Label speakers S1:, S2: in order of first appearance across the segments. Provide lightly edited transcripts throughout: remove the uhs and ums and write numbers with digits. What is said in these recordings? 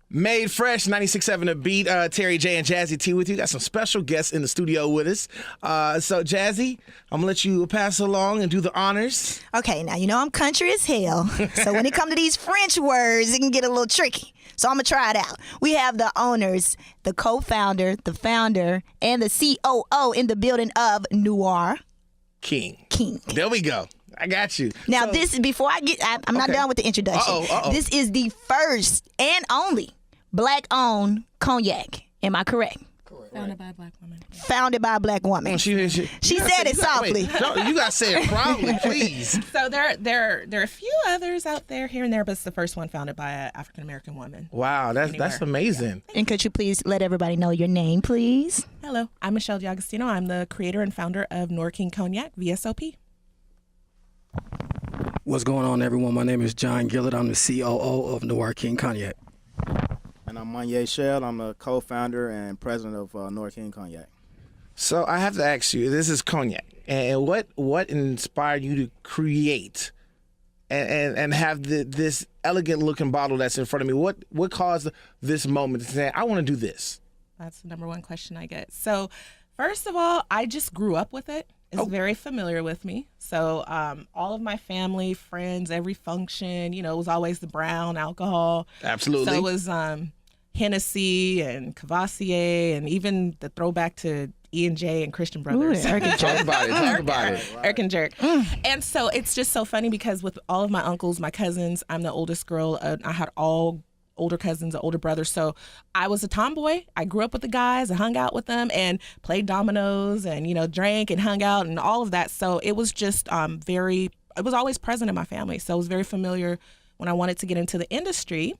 S1: Made Fresh, 96.7 The Beat. Terry J and Jazzy T with you. Got some special guests in the studio with us. So, Jazzy, I'm going to let you pass along and do the honors.
S2: Okay, now, you know I'm country as hell. So when it comes to these French words, it can get a little tricky. So I'm going to try it out. We have the owners, the co-founder, the founder, and the COO in the building of Noir
S1: King.
S2: There
S1: we go. I got you.
S2: Now, this, before I'm not done with the introduction. This is the first and only Black-owned cognac. Am I correct?
S3: Founded by a Black woman.
S2: Founded by a Black woman.
S1: She
S2: said it softly.
S1: You got to say it proudly, please.
S3: So there are a few others out there here and there, but it's the first one founded by an African-American woman.
S1: Wow, that's amazing.
S2: Yeah. And could you please let everybody know your name, please?
S3: Hello, I'm Michelle D'Agostino. I'm the creator and founder of Noir King Cognac, VSOP.
S4: What's going on, everyone? My name is John Gillett. I'm the COO of Noir King Cognac.
S5: And I'm Monye Shell. I'm the co-founder and president of Noir King Cognac.
S1: So I have to ask you, this is cognac, and what inspired you to create and have this elegant looking bottle that's in front of me? What caused this moment to say, I want to do this?
S3: That's the number one question I get. So first of all, I just grew up with it. It's very familiar with me. So all of my family, friends, every function, it was always the brown alcohol.
S1: Absolutely.
S3: So it was Hennessy and Cavassier, and even the throwback to E&J and Christian Brothers.
S2: Ooh,
S1: Talk about it.
S3: Eric and Jerk. And so it's just so funny because with all of my uncles, my cousins, I'm the oldest girl. I had all older cousins, an older brother. So I was a tomboy. I grew up with the guys. I hung out with them and played dominoes and, drank and hung out and all of that. So it was just it was always present in my family. So it was very familiar when I wanted to get into the industry.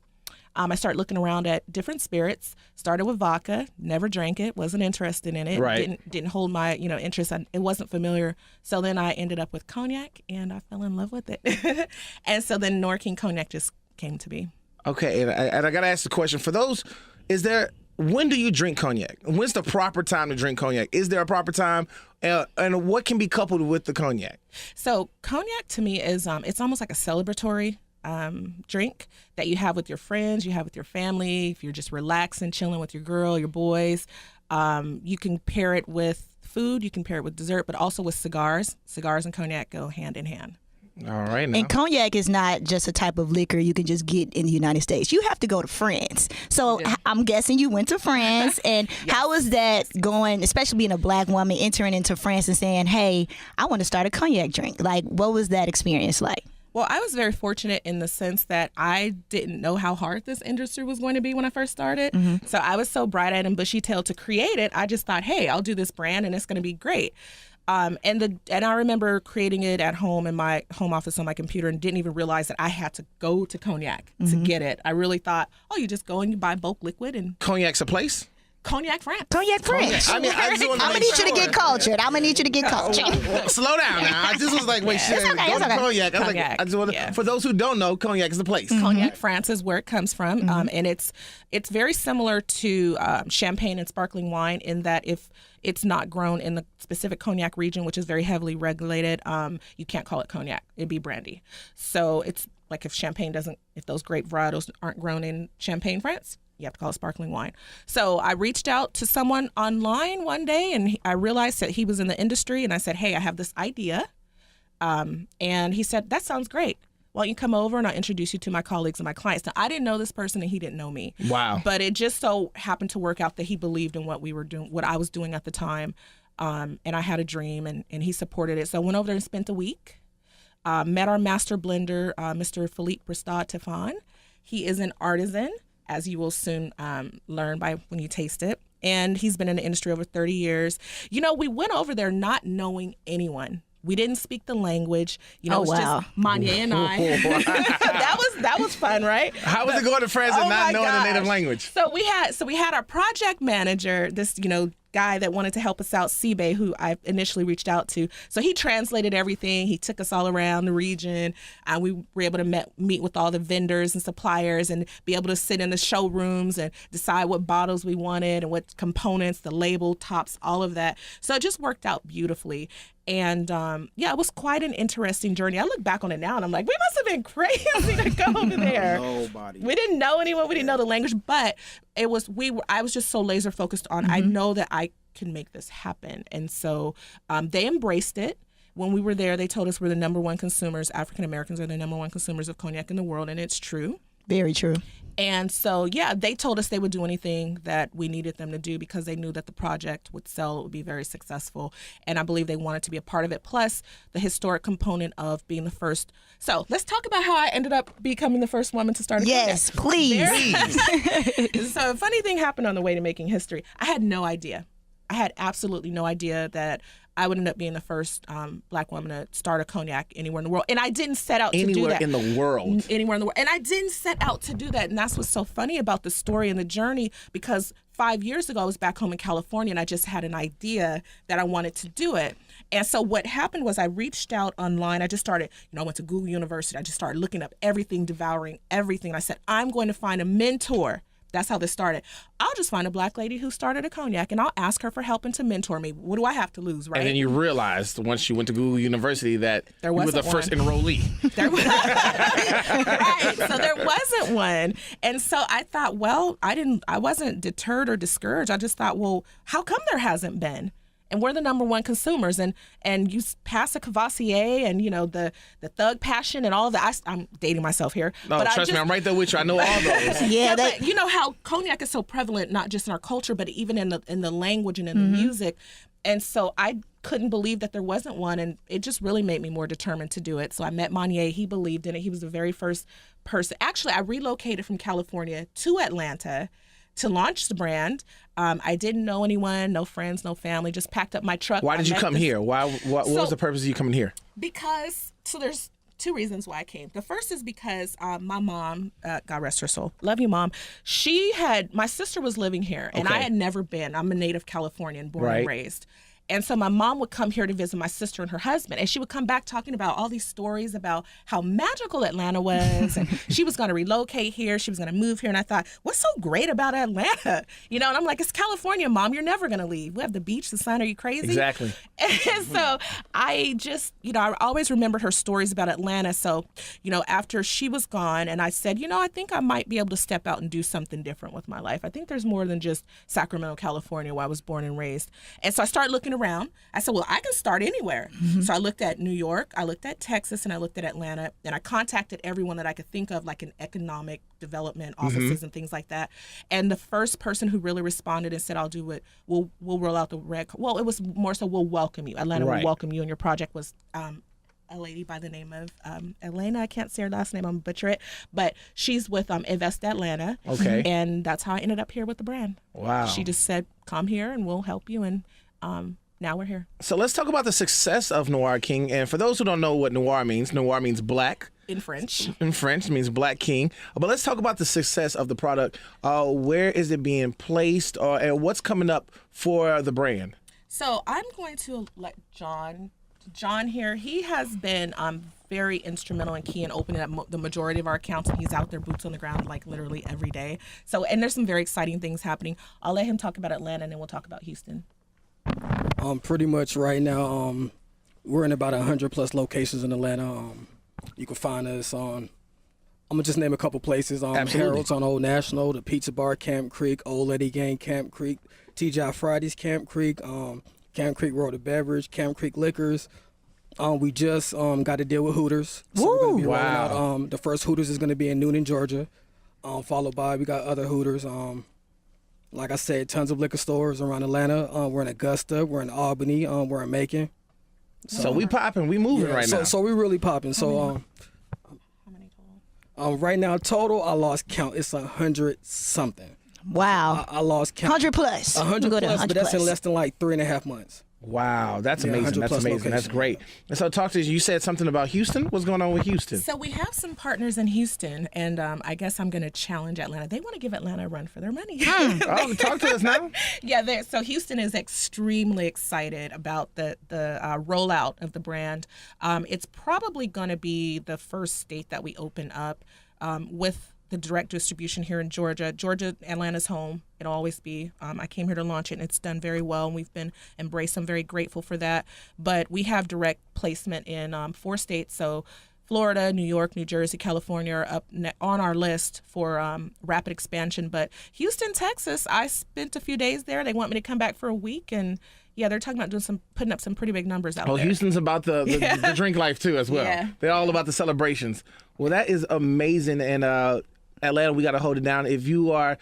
S3: I started looking around at different spirits, started with vodka, never drank it, wasn't interested in it,
S1: right.
S3: didn't hold my interest. It wasn't familiar. So then I ended up with cognac and I fell in love with it. And so then Noir King Cognac just came to be.
S1: Okay, and I got to ask the question, for those, when do you drink cognac? When's the proper time to drink cognac? Is there a proper time? And what can be coupled with the cognac?
S3: So cognac to me is, it's almost like a celebratory drink that you have with your friends, you have with your family. If you're just relaxing, chilling with your girl, your boys, you can pair it with food, you can pair it with dessert, but also with cigars. Cigars and cognac go hand in hand.
S1: All right. Now.
S2: And cognac is not just a type of liquor you can just get in the United States. You have to go to France. So I'm guessing you went to France. And
S3: Yes.
S2: How was that going, especially being a Black woman, entering into France and saying, hey, I want to start a cognac drink? Like, what was that experience like?
S3: Well, I was very fortunate in the sense that I didn't know how hard this industry was going to be when I first started. Mm-hmm. So I was so bright-eyed and bushy-tailed to create it. I just thought, hey, I'll do this brand and it's going to be great. And I remember creating it at home in my home office on my computer and didn't even realize that I had to go to Cognac to get it. I really thought, you just go and you buy bulk liquid and
S1: Cognac's a place?
S3: Cognac France.
S2: Cognac France.
S1: I mean, I just want to
S2: I'm going to need you to get cultured.
S1: Well, slow down now. I just was like, wait, shit.
S2: It's okay,
S1: Go to
S2: okay.
S1: cognac. I was like,
S3: Cognac,
S1: I just want to, for those who don't know, cognac is the place.
S3: Cognac France is where it comes from. And it's very similar to champagne and sparkling wine in that if it's not grown in the specific cognac region, which is very heavily regulated, you can't call it cognac. It'd be brandy. So it's like if those grape varietals aren't grown in Champagne, France, you have to call it sparkling wine. So I reached out to someone online one day and I realized that he was in the industry and I said, hey, I have this idea. And he said, that sounds great. Why don't you come over and I'll introduce you to my colleagues and my clients. Now, I didn't know this person and he didn't know me.
S1: Wow.
S3: But it just so happened to work out that he believed in what we were doing, what I was doing at the time. And I had a dream and he supported it. So I went over there and spent a week. Met our master blender, Mr. Philippe Bristad-Tefan. He is an artisan, as you will soon learn by when you taste it. And he's been in the industry over 30 years. We went over there not knowing anyone. We didn't speak the language. It was just Monye and I. that was fun, right?
S1: How was it going to France and not knowing the native language?
S3: So we had our project manager, this guy that wanted to help us out, Sibe, who I initially reached out to. So he translated everything. He took us all around the region, and we were able to meet with all the vendors and suppliers and be able to sit in the showrooms and decide what bottles we wanted and what components, the label, tops, all of that. So it just worked out beautifully. And yeah, it was quite an interesting journey. I look back on it now and I'm like, we must have been crazy to go over there.
S5: Nobody.
S3: We didn't know anyone. We didn't know the language, but I was just so laser focused on, I know that I can make this happen. And so they embraced it. When we were there, they told us we're the number one consumers. African Americans are the number one consumers of cognac in the world, and it's true.
S2: Very true.
S3: And so, yeah, they told us they would do anything that we needed them to do because they knew that the project would sell, it would be very successful. And I believe they wanted to be a part of it, plus the historic component of being the first. So let's talk about how I ended up becoming the first woman to start a
S2: Yes,
S3: cognac.
S2: please.
S3: So a funny thing happened on the way to making history. I had no idea. I had absolutely no idea that I would end up being the first Black woman to start a cognac anywhere in the world. And I didn't set out to do that.
S1: Anywhere in the world.
S3: Anywhere in the world. And I didn't set out to do that. And that's what's so funny about the story and the journey, because 5 years ago, I was back home in California and I just had an idea that I wanted to do it. And so what happened was I reached out online. I just started, I went to Google University. I just started looking up everything, devouring everything. I said, I'm going to find a mentor. That's how this started. I'll just find a Black lady who started a cognac and I'll ask her for helping to mentor me. What do I have to lose, right?
S1: And then you realized once you went to Google University that you were the first enrollee.
S3: Right. So there wasn't one. And so I thought, well, I wasn't deterred or discouraged. I just thought, well, how come there hasn't been? And we're the number one consumers, and you pass a Cavassier and the Thug Passion and all of that. I'm dating myself here.
S1: No,
S3: but
S1: trust me, I'm right there with you. I know all those.
S2: Yeah,
S3: but you know how cognac is so prevalent, not just in our culture, but even in the language and in the music. And so I couldn't believe that there wasn't one, and it just really made me more determined to do it. So I met Monnier. He believed in it. He was the very first person. Actually, I relocated from California to Atlanta to launch the brand. I didn't know anyone, no friends, no family, just packed up my truck.
S1: Why did you come here? What was the purpose of you coming here?
S3: Because, so there's two reasons why I came. The first is because my mom, God rest her soul, love you, Mom. My sister was living here, and I had never been. I'm a native Californian, born and raised. And so my mom would come here to visit my sister and her husband, and she would come back talking about all these stories about how magical Atlanta was, and she was going to relocate here, she was going to move here. And I thought, what's so great about Atlanta? And I'm like, it's California, Mom. You're never going to leave. We have the beach, the sun. Are you crazy?
S1: Exactly.
S3: And so I just, I always remembered her stories about Atlanta. So, after she was gone, and I said, I think I might be able to step out and do something different with my life. I think there's more than just Sacramento, California, where I was born and raised. And so I started looking around. I said, well, I can start anywhere. So I looked at New York, I looked at Texas, and I looked at Atlanta, and I contacted everyone that I could think of, like in economic development offices and things like that. And the first person who really responded and said, I'll do it, we'll roll out the red. Well, it was more so, we'll welcome you. Atlanta will welcome you. And your project was a lady by the name of Elena. I can't say her last name, I'm going to butcher it. But she's with Invest Atlanta.
S1: Okay.
S3: And that's how I ended up here with the brand.
S1: Wow.
S3: She just said, come here and we'll help you. And now we're here.
S1: So let's talk about the success of Noir King. And for those who don't know what noir means black.
S3: In French.
S1: In French, it means Black King. But let's talk about the success of the product. Where is it being placed, and what's coming up for the brand?
S3: So I'm going to let John here. He has been very instrumental and key in opening up the majority of our accounts, and he's out there boots on the ground like literally every day. So, and there's some very exciting things happening. I'll let him talk about Atlanta, and then we'll talk about Houston.
S4: Pretty much right now, we're in about 100+ locations in Atlanta. You can find us on, I'm gonna just name a couple places. Harold's on Old National, the Pizza Bar, Camp Creek, Old Lady Gang, Camp Creek, TGI Fridays, Camp Creek, Camp Creek Road to Beverage, Camp Creek Liquors. We just got to deal with Hooters. So we're gonna be rolling out, the first Hooters is gonna be in Newnan, Georgia. Followed by, we got other Hooters. Like I said, tons of liquor stores around Atlanta. We're in Augusta, we're in Albany, we're in Macon.
S1: So we popping, we moving right now.
S4: So we really popping. So
S3: How many total?
S4: right now total, I lost count. It's 100 something.
S2: Wow.
S4: I lost count.
S2: 100 plus.
S4: 100
S2: Go to
S4: plus,
S2: 100
S4: but that's in
S2: plus.
S4: less than like 3.5 months.
S1: Wow, that's amazing.
S4: 100+
S1: That's amazing. That's
S4: locations.
S1: great. And so talk to us. You said something about Houston. What's going on with Houston?
S3: So we have some partners in Houston, and I guess I'm going to challenge Atlanta. They want to give Atlanta a run for their money.
S1: Oh, talk to us now.
S3: Yeah, so Houston is extremely excited about the rollout of the brand. It's probably going to be the first state that we open up with the direct distribution here in Georgia. Atlanta's home. It'll always be. I came here to launch it, and it's done very well, and we've been embraced. I'm very grateful for that. But we have direct placement in 4 states, so Florida, New York, New Jersey, California are up on our list for rapid expansion. But Houston, Texas, I spent a few days there. They want me to come back for a week, and yeah, they're talking about putting up some pretty big numbers out there.
S1: Houston's about the drink life too as well. Yeah. They're all about the celebrations. Well, that is amazing, and Atlanta, we got to hold it down. If you are,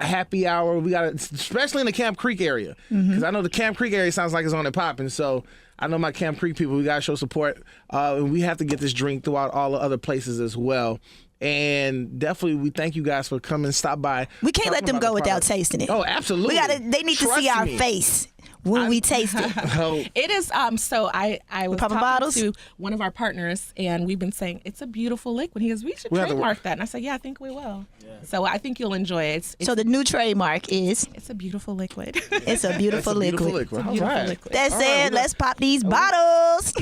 S1: a happy hour, we got to, especially in the Camp Creek area, because I know the Camp Creek area sounds like it's on and popping. So I know my Camp Creek people, we got to show support. And we have to get this drink throughout all the other places as well. And definitely, we thank you guys for coming, stop by.
S2: We can't let them go without tasting it.
S1: Oh, absolutely.
S2: They need to see our face when we taste it.
S3: It is. So I was
S2: popping
S3: talking
S2: bottles?
S3: to one of our partners, and we've been saying it's a beautiful liquid. He goes, we should trademark that, and I said, yeah, I think we will. Yeah. So I think you'll enjoy it.
S2: So the new trademark is?
S3: It's a beautiful liquid.
S2: It's a beautiful liquid.
S1: All right.
S2: That's it. Let's pop these bottles.